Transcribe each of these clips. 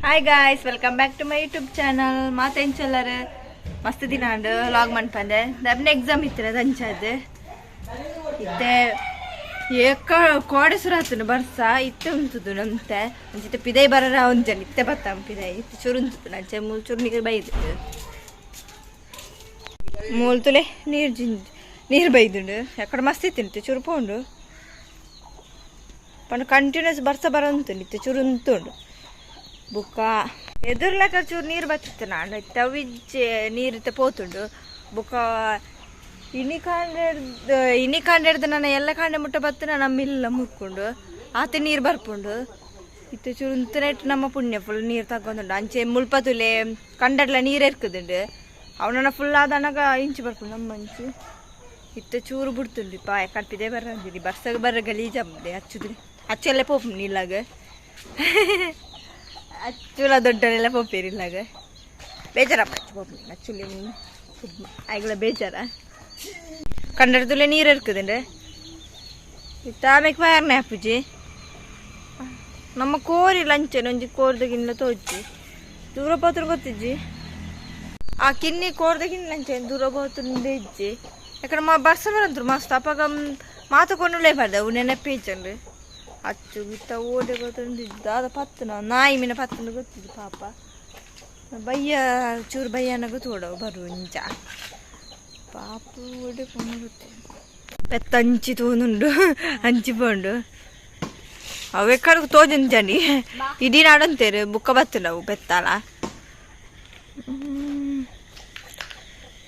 Hi guys, welcome back to my YouTube channel. ಮಾತೆಂಚಲ್ಲರ ಮಸ್ತ್ ದಿನ ಅಂಡು ಲಾಗ್ ಮನ್ಪಂದೆ ದಬ್ನ ಎಕ್ಸಾಮ್ ಇತ್ತಿರ ದಂಚದು ಇತ್ತೆ ಏಕ ಕೋಡೆ ಸುರಾತನು ಬರ್ಸ ಇತ್ತೆ ಉಂತುದು ನಮ್ತೆ ಅಂಚಿತ್ತೆ ಪಿದೈ ಬರರ ಒಂಜನ್ ಇತ್ತೆ ಬತ್ತಾಂ ಪಿದೈ ಇತ್ತೆ ಚೂರು ಉಂತುದು ನಂಚೆ ಮೂಲ್ ಚೂರು ನೀರು ಬೈದು ಮೂಲ್ ತುಲೆ ನೀರು ಬೈದುಂಡು ಎಕ್ಕಡ ಮಸ್ತ್ ಇತ್ತಿನಿತ್ತೆ ಚೂರು ಪೋಂಡು ಪಂಡ ಕಂಟಿನ್ಯೂಸ್ ಬರ್ಸ ಬರ ಉಂಟು ಇತ್ತೆ ಚೂರು ಉಂತುಂಡು ಬುಕ್ಕ ಎದುರ್ಲಕ ಚೂರು ನೀರು ಬತ್ತಿತ್ತು ನಾನು ತವಿಜ್ಜೆ ನೀರಿತ್ತೆ ಪೋತುಂಡು ಬುಕ್ಕ ಇನಿ ಕಾಂಡೆಡ್ದು ನಾನು ಎಲ್ಲ ಕಾಂಡೆ ಮುಟ್ಟ ಬತ್ತು ನಾನು ಮಿಲ್ಲ ಮುರ್ಕೊಂಡು ಆತ ನೀರು ಬರ್ಪುಂಡು ಇತ್ತು ಚೂರು ಉಂತನೆಟ್ಟು ನಮ್ಮ ಪುಣ್ಯ ಫುಲ್ ನೀರು ತಗೊಂಡುಂಡು ಅಂಚೆ ಮುಳ್ಪತುಲೆ ಕಂಡಡ್ಲ ನೀರು ಎರ್ಕುದುಂಡು ಅವನನ್ನ ಫುಲ್ ಆದನಾಗ ಇಂಚು ಬರ್ಪುಂಡು ನಮ್ಮ ಅಂಚು ಇತ್ತು ಚೂರು ಬಿಡ್ತುಂಡು ಪಾ ಕಟ್ಪಿದೆ ಬರ್ರಂದಿರಿ ಬರ್ಸಾಗ ಬರ್ರ ಗಲೀಜಾಗ್ದೆ ಹಚ್ಚುದು ಹಚ್ಚೆಲ್ಲ ಪೋಪು ನೀಲಾಗ ಅಚ್ಚುಲ ದೊಡ್ಡನೆಲ್ಲ ಪೋಪೇರಿಲ್ಲಾಗ ಬೇಜಾರಪ್ಪ ಹಚ್ಚು ಪೋಪು ಅಚ್ಚುಲಿ ಆಯ್ಗಳ ಬೇಜಾರ ಕಂಡಡ್ದುಲೆ ನೀರು ಇರ್ಕುದಂಡೆ ಇತ್ತು ಆಮೇಲೆ ಬಾರ್ನೆ ಅಪ್ಪುಜಿ ನಮ್ಮ ಕೋರಿ ಲಂಚನ ಒಂಜಿ ಕೋರ್ದಗಿನ್ಲ ತೋಜಿ ದೂರ ಹೋತ್ರ ಗೊತ್ತಿಜ್ಜಿ ಆ ಕಿನ್ನಿ ಕೋರ್ದಗಿನ್ ಲಂಚ ದೂರ ಹೋತುಂಡೆ ಇಜ್ಜಿ ಯಾಕಂದ್ರೆ ಬರ್ಸ ಬರಂತ್ರು ಮಸ್ತ್ ಅಪ್ಪಾಗ ಮಾತುಕೊಂಡುಲೇ ಬರ್ದ ಅವು ನೆನಪೇಜಂಡು ಅಚ್ಚು ಬಿತ್ತ ಓಡೆ ಗೊತ್ತೊಂದಿದ್ದು ಅದ ಪತ್ತನ ನಾಯಿ ಮೀನ ಪತ್ತನ ಗೊತ್ತಿದ್ದು ಪಾಪ ಬಯ್ಯ ಚೂರು ಬಯ್ಯನ ಗೊತ್ತೋಡವು ಬರು ಇಂಚ ಪಾಪ ಓಡೆ ಕೊಂಡು ಗೊತ್ತಿ ಪೆತ್ತ ಅಂಚಿ ತೋನುಂಡು ಹಂಚಿ ಪೋಂಡು ಅವು ಎಕ್ಕಡಿಗೆ ತೋಜಂಜನಿ ಇಡೀ ನಾಡಂತೇರು ಬುಕ್ಕ ಬತ್ತಲವು ಬೆತ್ತಲ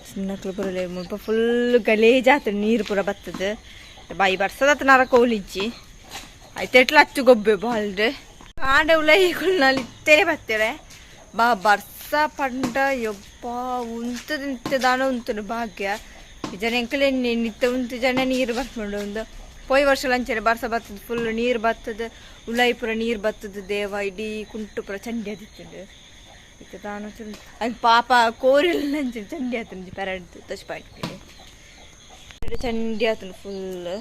ಚಿನ್ನಕ್ಲು ಬರಲೇ ಮುಲ್ಪ ಫುಲ್ ಗಲೀಜಾತ ನೀರು ಪೂರ ಬತ್ತದ ಬಾಯಿ ಬರ್ಸದತ್ತ ನರ ಕೋಲಿಜ್ಜಿ ಆಯ್ತು ಎಟ್ಲ ಹಚ್ಚು ಗೊಬ್ಬೆ ಬಾಲ್ಡ್ ಕಾಂಡೆ ಉಳ್ಳೈಗಳಲ್ಲಿ ಇತ್ತೇನೆ ಬರ್ತೇವೆ ಬಾ ಬರ್ಸ ಪಂಡ ಯೊಬ್ಬ ಉಂತದ ನಿತ್ಯದಾನ ಉಂಟು ಭಾಗ್ಯ ಜನ ಎಂಕಲೆ ನಿತ್ಯ ಉಂಟು ಜನ ನೀರು ಬರ್ಕೊಂಡು ಒಂದು ಪೋಯ್ ವರ್ಷ ಲಂಚನೆ ಬರ್ಸ ಬರ್ತದ ಫುಲ್ ನೀರು ಬರ್ತದ ಉಳ್ಳಾಯಿ ಪುರ ನೀರು ಬರ್ತದ ದೇವ ಇಡೀ ಕುಂಟು ಪುರ ಚಂಡಿ ಅದಿತ್ತುಂಡು ಇತ್ತು ತಾನು ಚಂದ ಅದು ಪಾಪ ಕೋರಿಲ್ಲ ಲಂಚ ಚಂಡಿ ಆತಂದು ಪೆರಡ್ದು ತಚ್ ಪಾಯಿಂಟ್ ಚಂಡಿ ಆತನು ಫುಲ್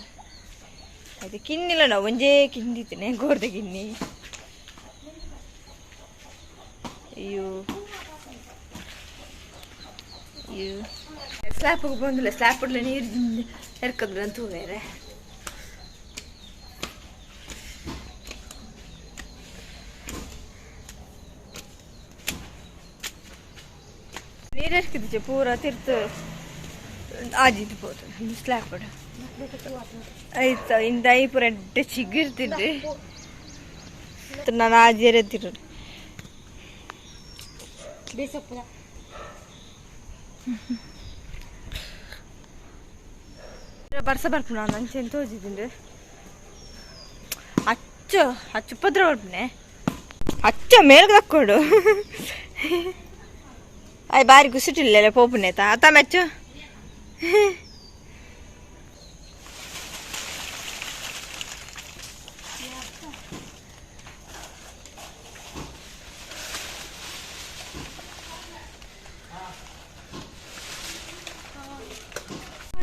ಅದು ಕಿನ್ನಿಲ್ಲ ನಾವು ಒಂಜೇ ಕಿಂದಿತ್ತೇನೆ ಗೋರ್ದ ಕಿನ್ನಿ ಅಯ್ಯೋ ಅಯ್ಯೋ ಸ್ಲ್ಯಾಪಿಗೆ ಬಂದಿಲ್ಲ ಸ್ಲ್ಯಾಪ್ ಉಡ್ಲೆ ನೀರು ಎರ್ಕದ್ರು ಅಂತ ಬೇರೆ ನೀರು ಎರ್ಕಿದ್ದೆ ಪೂರ ತಿರ್ತು ಆಜಿದ್ದು ಹೋತು ಸ್ಲ್ಯಾಪ್ ಉಡ ಆಯ್ತಾ ಇಂದ ಐ ಪೂರ ಎಡ್ಡೆ ಚಿಗಿರ್ತಿದ್ದೆ ನಾನು ಆಜೇರೆ ತಿರು ಬರ್ಸ ಬರ್ಪು ನಾನು ಅಂಚೆ ತೋಜಿದ್ದೆ ಅಚ್ಚು ಅಚ್ಚು ಪದ್ರ ಹೊಡ್ಪನೆ ಅಚ್ಚ ಮೇಲ್ಗೆ ತಕ್ಕೊಡು ಅಯ್ಯ ಬಾರಿ ಕುಸಿಟಿಲ್ಲ ಪೋಪುನೆ ಆತ ಮೆಚ್ಚು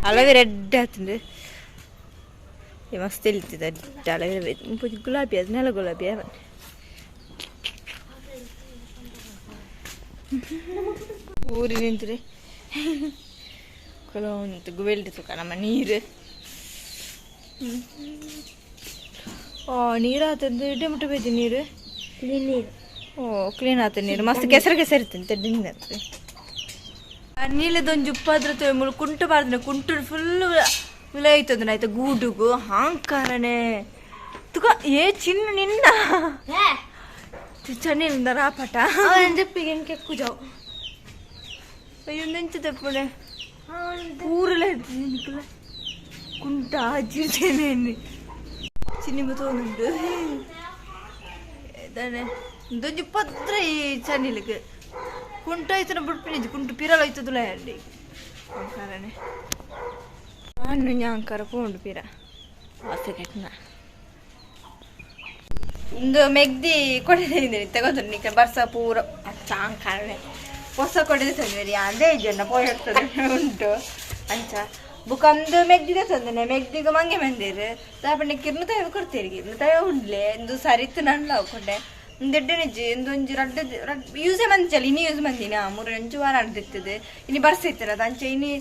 ಅಳವೆ ರೆಡ್ ಆತಂದು ಮಸ್ತ್ ಇಲ್ತಿದ್ದ ಅಳವೆ ಗುಲಾಬಿ ಅದು ನೆಲ ಗುಲಾಬಿ ಊರಿ ನಿಂತ್ರೆ ಕೆಲವೊಂದು ಗುವೆಲ್ಡಿ ತುಕ ನಮ್ಮ ನೀರು ನೀರು ಆತಂದು ಇಡ್ಡೆ ಮುಟ್ಟ ಬೈತಿ ನೀರು ಕ್ಲೀನ್ ನೀರು ಕ್ಲೀನ್ ಆತ ನೀರು ಮಸ್ತ್ ಕೆಸರು ಇರ್ತಂತೆ ಡಿಂಗ್ ಆಗ್ತದೆ ನೀಲದೊಂದು ಉಪ್ಪಾದ್ರ ಮುಳು ಕುಂಟು ಬಾರ್ದ ಕುಂಟು ಫುಲ್ ವಿಲೈತದ ಆಯ್ತು ಗೂಡುಗು ಹಾಂಕಾರನೆ ತುಕ ಏ ಚಿನ್ನ ನಿನ್ನ ಚನ್ನಿಂದ ರಾಪಟ ಜಪ್ಪಿಗೆ ಹೆಂಗೆ ಕುಜಾವು ಅಯ್ಯೋ ನೆಂಚದ ಪುಣೆ ಊರಲ್ಲ ಇರ್ತದೆ ಕುಂಟ ಅಜ್ಜಿರ್ತೇನೆ ಚಿನ್ನಿಮ ತೋನುಂಡು ಇದಾನೆ ದೊಂಜು ಪತ್ರ ಈ ಚನ್ನಿಲಿಗೆ ಕುಂಟ ಆಯ್ತನ ಬಿಡ್ಪಿನಿದ್ದು ಕುಂಟು ಪಿರಲ್ ಆಯ್ತದಲ್ಲ ಅಲ್ಲಿ ಅಂಕಾರನೆ ನಾನು ಯಾಂಕಾರ ಪೋಂಡು ಪಿರ ಆಸೆ ಕೆಟ್ಟನ ಒಂದು ಮೆಗ್ದಿ ಕೊಡಿದ್ದೀನಿ ತಗೋದು ನೀಕ ಬರ್ಸ ಪೂರ ಅಚ್ಚ ಅಂಕಾರನೆ ಹೊಸ ಕೊಡಿದೆ ತಂದ್ರಿ ಅದೇ ಜನ ಪೋಯ್ ಇರ್ತದೆ ಉಂಟು ಅಂಚ ಬುಕಂದು ಮೆಗ್ದಿದೆ ತಂದನೆ ಮೆಗ್ದಿಗೆ ಮಂಗೆ ಮಂದಿರು ದಾಪಣ್ಣೆ ಕಿರ್ನು ತಯ ಕೊಡ್ತೀರಿ ಕಿರ್ನು ತಯ ಉಂಡ್ಲೆ ಎಂದು ಸರಿತ್ತು ನಲ್ಲ ಕೊಂಡೆ ದೊಡ್ಡನಿಜ್ಜಿ ಒಂದೊಂಜಿ ಯೂಸೇ ಮಂದಿಲ್ಲ ಇನ್ನು ಯೂಸ್ ಮಂದಿನ 3-4 ವಾರ ಅಡ್ದಿರ್ತದೆ ಇನ್ನು ಬರ್ಸಿರ್ತಾರೆ ಅದು ಅಂಚೆ ಇನ್ನು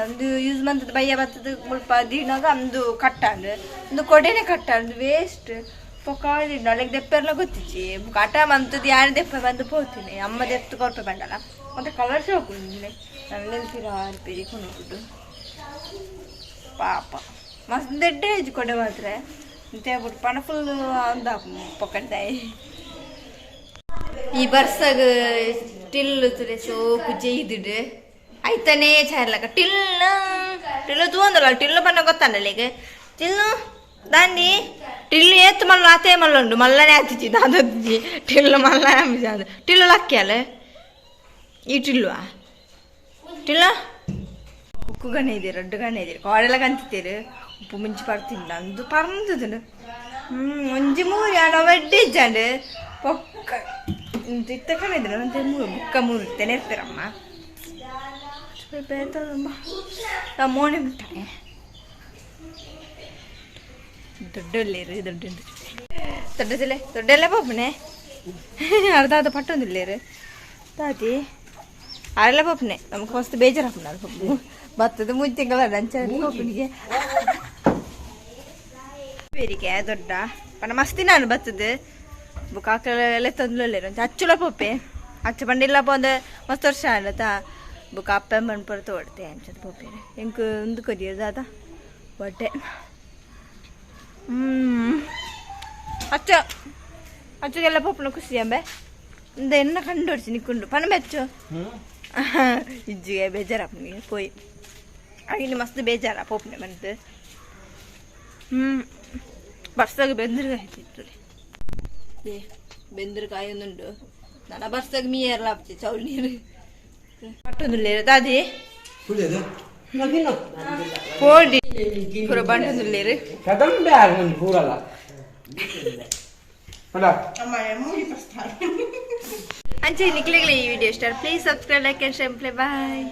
ಒಂದು ಯೂಸ್ ಮಂದದ ಬಯ್ಯ ಬರ್ತದ ಮುಲ್ಪ ದಿನಾಗ ಅಂದು ಕಟ್ಟಾಂಡು ಒಂದು ಕೊಡೆನೆ ಕಟ್ಟಾಂಡು ವೇಸ್ಟ್ ಪೊಕಾಳಿ ನಾಳೆಗೆ ದೆಪ್ಪೆಲ್ಲ ಗೊತ್ತಿಚ್ಚಿ ಕಾಟ ಮಂತದ್ದು ಯಾರು ದೆಪ್ಪ ಬಂದು ಹೋಗ್ತೀನಿ ಅಮ್ಮ ದೆತ್ತು ಕೊರಪೆ ಬಂಡಲ್ಲ ಮತ್ತೆ ಕಲರ್ ಶಾಕು ನನ್ನೆಲ್ಲ ತಿರಾರ್ಪೇರಿ ಕೊಂಡು ಪಾಪ ಮಸ್ತ್ ದೊಡ್ಡ ಹೆಜ್ಜೆ ಕೊಡೆ ಮಾತ್ರ ಅಂತ ಹೇಳ್ಬಿಟ್ಟು ಪಣ ಫುಲ್ ಅಂದ ಪೊಕ್ಕಡ್ದಾಯಿ ಈ ಬರ್ಸಾಗ ಟಿಲ್ಲು ತುರೆ ಸೋಪು ಜೈದುಡು ಆಯ್ತಾನೇ ಚಾರ್ಲಕ ಟಿಲ್ಲು ತೂಂದಲ್ಲ ಟಿಲ್ಲು ಬಣ್ಣ ಗೊತ್ತಾನಲ್ಲ ಈಗ ಟಿಲ್ಲು ದಾಂಡಿ ಟಿಲ್ಲು ಏತ್ತು ಮಲ್ಲ ಆತೇ ಮಲ್ಲ ಉಂಡು ಮಲ್ಲನೇ ಆತಿಚ್ಚಿ ದಾದಜ್ಜಿ ಟಿಲ್ಲು ಮಲ್ಲ ಟಿಲ್ಲು ಲಕ್ಕಿ ಅಲ್ಲ ಈ ಟಿಲ್ಲುವಾ ಟಿಲ್ಲ ಉಕ್ಕು ಗಣೆ ಇದೀರ ರಡ್ಡು ಗಣೆ ಇದೀರಿ ಕಾಡೆಲ್ಲ ಕಂತಿದ್ದೀರಿ ಉಪ್ಪು ಮುಂಚೆ ಪಡ್ತಿಲ್ಲ ಅಂದು ಪರಂದು ಒಂಜಿ 3 ನಾವು ಎಡ್ಡೆ ಇಜ್ಜಾಂಡು ಪೊಕ್ಕ ಇಂತ ಇತ್ತ ಕಣೆ ಇದ್ರೆ ಅಂತ ಬುಕ್ಕ 3 ಇರ್ತೇನೆ ಇರ್ತೀರಮ್ಮ ಬೇತಮ್ಮ ಮೋಣೆ ಬಿಟ್ಟಾನೆ ದೊಡ್ಡಲ್ಲೇರು ದೊಡ್ಡೆಲ್ಲ ಪೋಪನೆ ಅರ್ಧ ಪಟ್ಟೊಂದಿಲ್ಲೇರು ತಾತಿ ಅರೆಲ್ಲ ಪೋಪನೆ ನಮಗೆ ಮಸ್ತ್ ಬೇಜಾರಾಪನ ಅದು ಪಪ್ಪು ಬತ್ತದ ಮುಂಚೆಂಗಲ್ಲ ಅಂಚೆ ಪೋಪನಿಗೆ ಬೇರಿಕೆ ದೊಡ್ಡ ಪಣ ಮಸ್ತಿ ನಾನು ಬತ್ತದು ಬುಕ್ಕಾಕಲೆಲ್ಲ ತಂದ್ಲೇರು ಅಂತ ಅಚ್ಚುಲ ಪೋಪೆ ಅಚ್ಚ ಬಂಡಿಲ್ಲ ಪೋಂದ ಮಸ್ತ್ ವರ್ಷ ಆಡ್ಲತ್ತಾ ಬುಕ್ ಅಪ್ಪ ಮಣ್ಪುರ ತೋಡ್ತೆ ಅಂಚದ ಪೋಪೇರೆ ಎಂಕ್ ಒಂದು ಕೊರಿಯೋದು ಅದ ಬಟ್ಟೆ ಅಚ್ಚಗೆಲ್ಲ ಪೋಪನ ಖುಷಿ ಅಂಬೆ ಇಂದ ಎನ್ನ ಕಂಡು ಹೊಡ್ಸಿ ನಿಕ್ಕೊಂಡು ಪಣ ಬೆಚ್ಚು ಇಜ್ಜಿಗೆ ಬೇಜಾರಪ್ಪನಿಗೆ ಪೋಯಿ ಆಗಿನ ಮಸ್ತ್ ಬೇಜಾರ ಪೋಪನೆ ಬಂತು ಬರ್ಸಾಗ ಬೆಂದ್ರಕಾಯಿ ಹೆಚ್ಚಿತ್ತು ಬೆಂದ್ರಕಾಯಿ ಒಂದುಂಡು ನನ್ನ ಬರ್ಸಾಗ ಮೀಯರ್ಲ ಹಾಕ್ತಿ ಚೌಲ್ ನೀರು ಪಟ್ಟೊಂದುಲ್ಲೇರು ದಾದಿ ಪೋಡಿ ಪೂರ ಬಂಟೊಂದುಲ್ಲೇರು ಅಂಚೆ ನಿಕ್ಲಿಗ್ಲಿ ಈ ವಿಡಿಯೋ ಇಷ್ಟ please subscribe like and share play bye